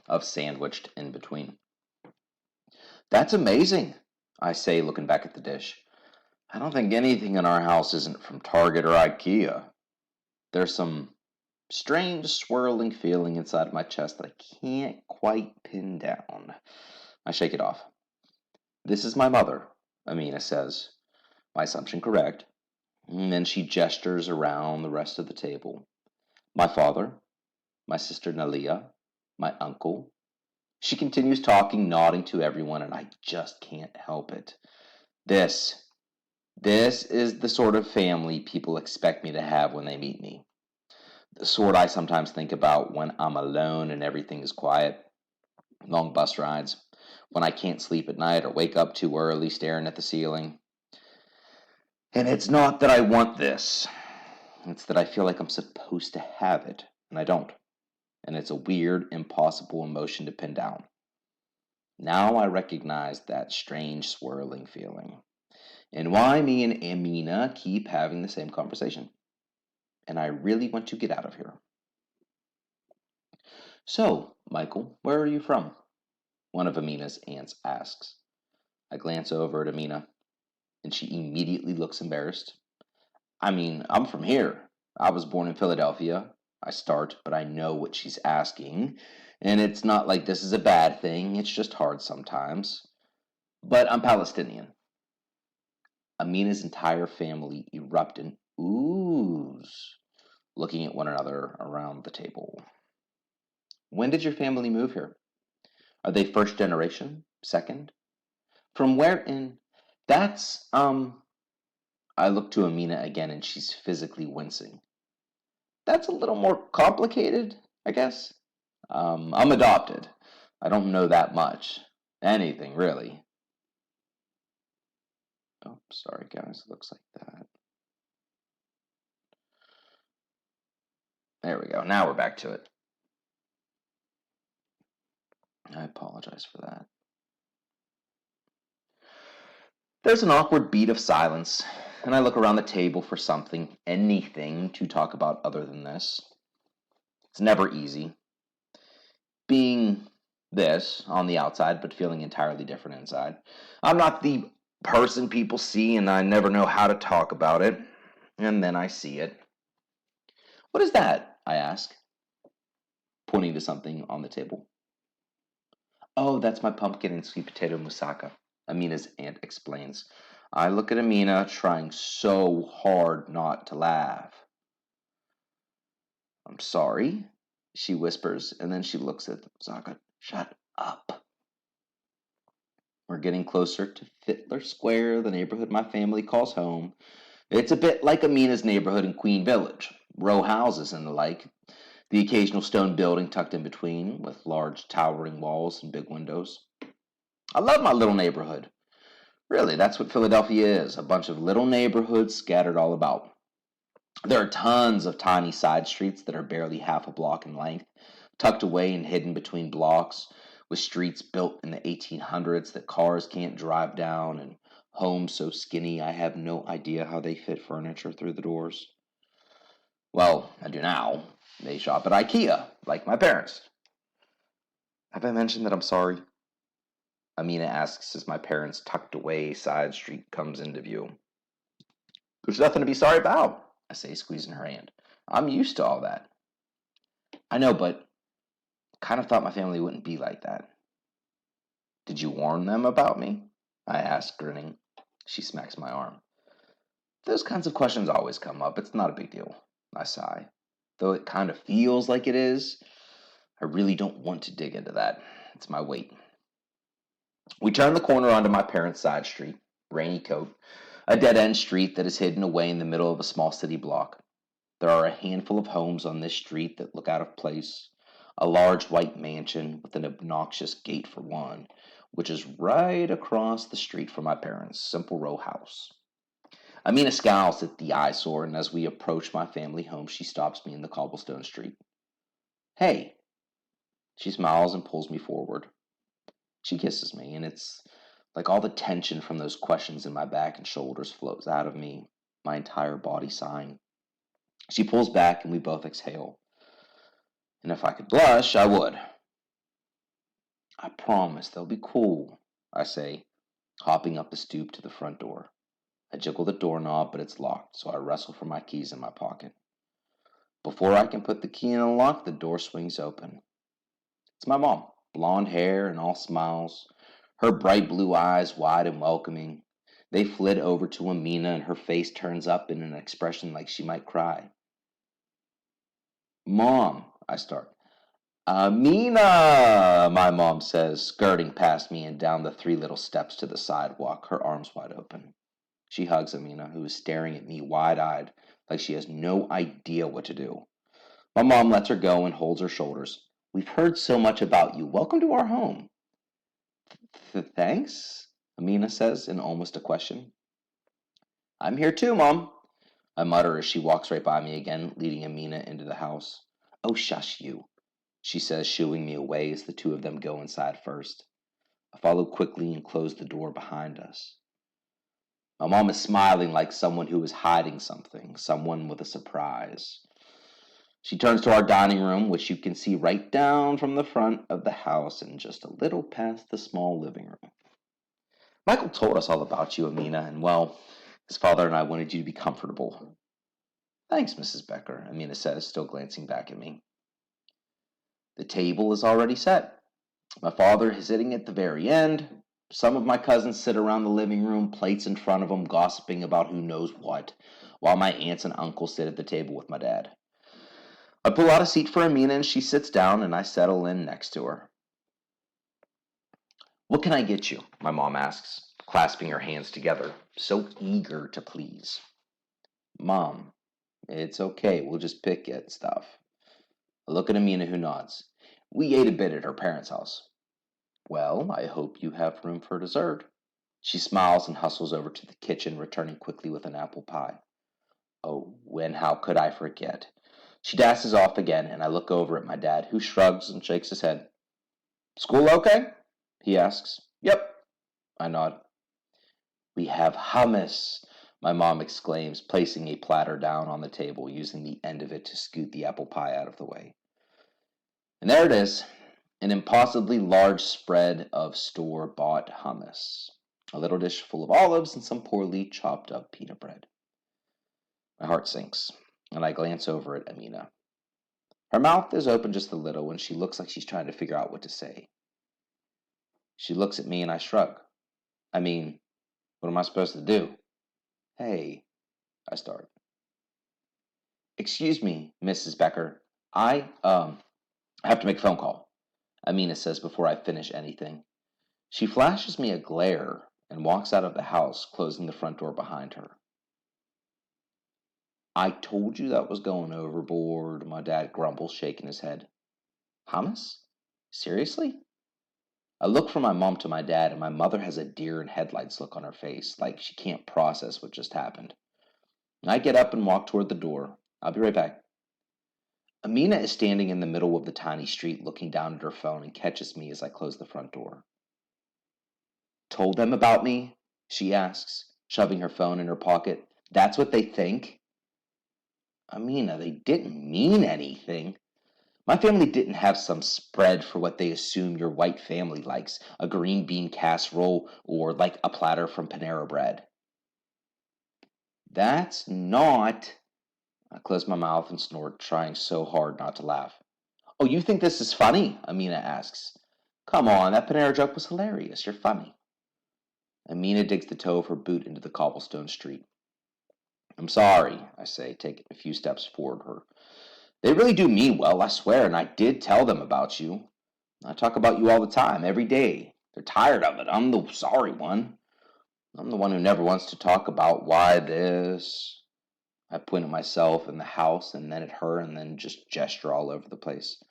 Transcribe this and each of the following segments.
of sandwiched in between. That's amazing, I say, looking back at the dish. I don't think anything in our house isn't from Target or IKEA. There's some strange swirling feeling inside my chest that I can't quite pin down. I shake it off. This is my mother, Amina says. My assumption correct. And then she gestures around the rest of the table. My father, my sister Nalia, my uncle. She continues talking, nodding to everyone, and I just can't help it. This is the sort of family people expect me to have when they meet me. The sort I sometimes think about when I'm alone and everything is quiet. Long bus rides, when I can't sleep at night or wake up too early staring at the ceiling. And it's not that I want this. It's that I feel like I'm supposed to have it, and I don't. And it's a weird, impossible emotion to pin down. Now I recognize that strange, swirling feeling. And why me and Amina keep having the same conversation. And I really want to get out of here. So, Michael, where are you from? One of Amina's aunts asks. I glance over at Amina, and she immediately looks embarrassed. I mean, I'm from here. I was born in Philadelphia. I start, but I know what she's asking. And it's not like this is a bad thing, it's just hard sometimes. But I'm Palestinian. Amina's entire family erupt in oohs, looking at one another around the table. When did your family move here? Are they first generation? Second? From where in? That's, I look to Amina again and she's physically wincing. That's a little more complicated, I guess. I'm adopted. I don't know that much. Anything, really. Oh, sorry, guys. Looks like that. There we go. Now we're back to it. I apologize for that. There's an awkward beat of silence, and I look around the table for something, anything, to talk about other than this. It's never easy. Being this on the outside, but feeling entirely different inside. I'm not the person people see, and I never know how to talk about it. And then I see it. What is that? I ask, pointing to something on the table. Oh, that's my pumpkin and sweet potato moussaka, Amina's aunt explains. I look at Amina, trying so hard not to laugh. I'm sorry, she whispers, and then she looks at the moussaka. Shut up. We're getting closer to Fittler Square, the neighborhood my family calls home. It's a bit like Amina's neighborhood in Queen Village, row houses and the like. The occasional stone building tucked in between, with large towering walls and big windows. I love my little neighborhood. Really, that's what Philadelphia is, a bunch of little neighborhoods scattered all about. There are tons of tiny side streets that are barely half a block in length, tucked away and hidden between blocks, with streets built in the 1800s that cars can't drive down, and homes so skinny I have no idea how they fit furniture through the doors. Well, I do now. They shop at IKEA, like my parents. Have I mentioned that I'm sorry? Amina asks as my parents' tucked away side street comes into view. There's nothing to be sorry about, I say, squeezing her hand. I'm used to all that. I know, but kind of thought my family wouldn't be like that. Did you warn them about me? I ask, grinning. She smacks my arm. Those kinds of questions always come up. It's not a big deal. I sigh. Though it kind of feels like it is, I really don't want to dig into that. It's my weight. We turn the corner onto my parents' side street, Rainy Coat, a dead-end street that is hidden away in the middle of a small city block. There are a handful of homes on this street that look out of place. A large white mansion with an obnoxious gate for one, which is right across the street from my parents' simple row house. Amina scowls at the eyesore, and as we approach my family home, she stops me in the cobblestone street. Hey! She smiles and pulls me forward. She kisses me, and it's like all the tension from those questions in my back and shoulders flows out of me, my entire body sighing. She pulls back, and we both exhale. And if I could blush, I would. I promise they'll be cool, I say, hopping up the stoop to the front door. I jiggle the doorknob, but it's locked, so I wrestle for my keys in my pocket. Before I can put the key in the lock, the door swings open. It's my mom, blonde hair and all smiles, her bright blue eyes wide and welcoming. They flit over to Amina, and her face turns up in an expression like she might cry. Mom, I start. Amina, my mom says, skirting past me and down the 3 little steps to the sidewalk, her arms wide open. She hugs Amina, who is staring at me wide-eyed, like she has no idea what to do. My mom lets her go and holds her shoulders. We've heard so much about you. Welcome to our home. Thanks, Amina says in almost a question. I'm here too, Mom, I mutter as she walks right by me again, leading Amina into the house. Oh, shush you, she says, shooing me away as the two of them go inside first. I follow quickly and close the door behind us. My mom is smiling like someone who is hiding something, someone with a surprise. She turns to our dining room, which you can see right down from the front of the house and just a little past the small living room. Michael told us all about you, Amina, and well, his father and I wanted you to be comfortable. Thanks, Mrs. Becker, Amina says, still glancing back at me. The table is already set. My father is sitting at the very end. Some of my cousins sit around the living room, plates in front of them, gossiping about who knows what, while my aunts and uncles sit at the table with my dad. I pull out a seat for Amina, and she sits down, and I settle in next to her. What can I get you? My mom asks, clasping her hands together, so eager to please. Mom, it's okay. We'll just pick at stuff. I look at Amina, who nods. We ate a bit at her parents' house. Well, I hope you have room for dessert. She smiles and hustles over to the kitchen, returning quickly with an apple pie. Oh, and how could I forget? She dashes off again, and I look over at my dad, who shrugs and shakes his head. School okay? He asks. Yep, I nod. We have hummus, my mom exclaims, placing a platter down on the table, using the end of it to scoot the apple pie out of the way. And there it is, an impossibly large spread of store-bought hummus, a little dish full of olives and some poorly chopped up pita bread. My heart sinks, and I glance over at Amina. Her mouth is open just a little, and she looks like she's trying to figure out what to say. She looks at me, and I shrug. I mean, what am I supposed to do? Hey, I start. Excuse me, Mrs. Becker. I have to make a phone call, Amina says before I finish anything. She flashes me a glare and walks out of the house, closing the front door behind her. I told you that was going overboard, my dad grumbles, shaking his head. Hummus? Seriously? I look from my mom to my dad, and my mother has a deer in headlights look on her face, like she can't process what just happened. I get up and walk toward the door. I'll be right back. Amina is standing in the middle of the tiny street looking down at her phone and catches me as I close the front door. Told them about me? She asks, shoving her phone in her pocket. That's what they think? Amina, they didn't mean anything. My family didn't have some spread for what they assume your white family likes, a green bean casserole or like a platter from Panera Bread. That's not... I close my mouth and snort, trying so hard not to laugh. Oh, you think this is funny? Amina asks. Come on, that Panera joke was hilarious. You're funny. Amina digs the toe of her boot into the cobblestone street. I'm sorry, I say, taking a few steps forward her. They really do mean well, I swear, and I did tell them about you. I talk about you all the time, every day. They're tired of it. I'm the sorry one. I'm the one who never wants to talk about why this. I point at myself and the house and then at her and then just gesture all over the place.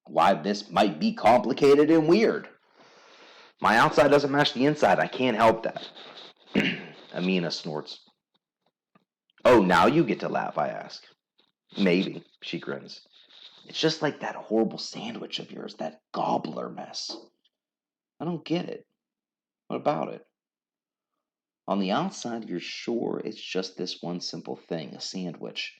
Why this might be complicated and weird. My outside doesn't match the inside. I can't help that. Amina snorts. Oh, now you get to laugh, I ask. Maybe, she grins. It's just like that horrible sandwich of yours, that gobbler mess. I don't get it. What about it? On the outside, you're sure it's just this one simple thing, a sandwich.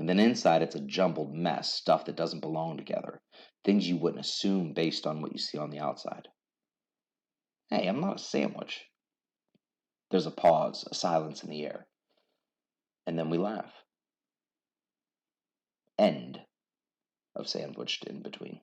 And then inside, it's a jumbled mess, stuff that doesn't belong together, things you wouldn't assume based on what you see on the outside. Hey, I'm not a sandwich. There's a pause, a silence in the air. And then we laugh. End of Sandwiched in Between.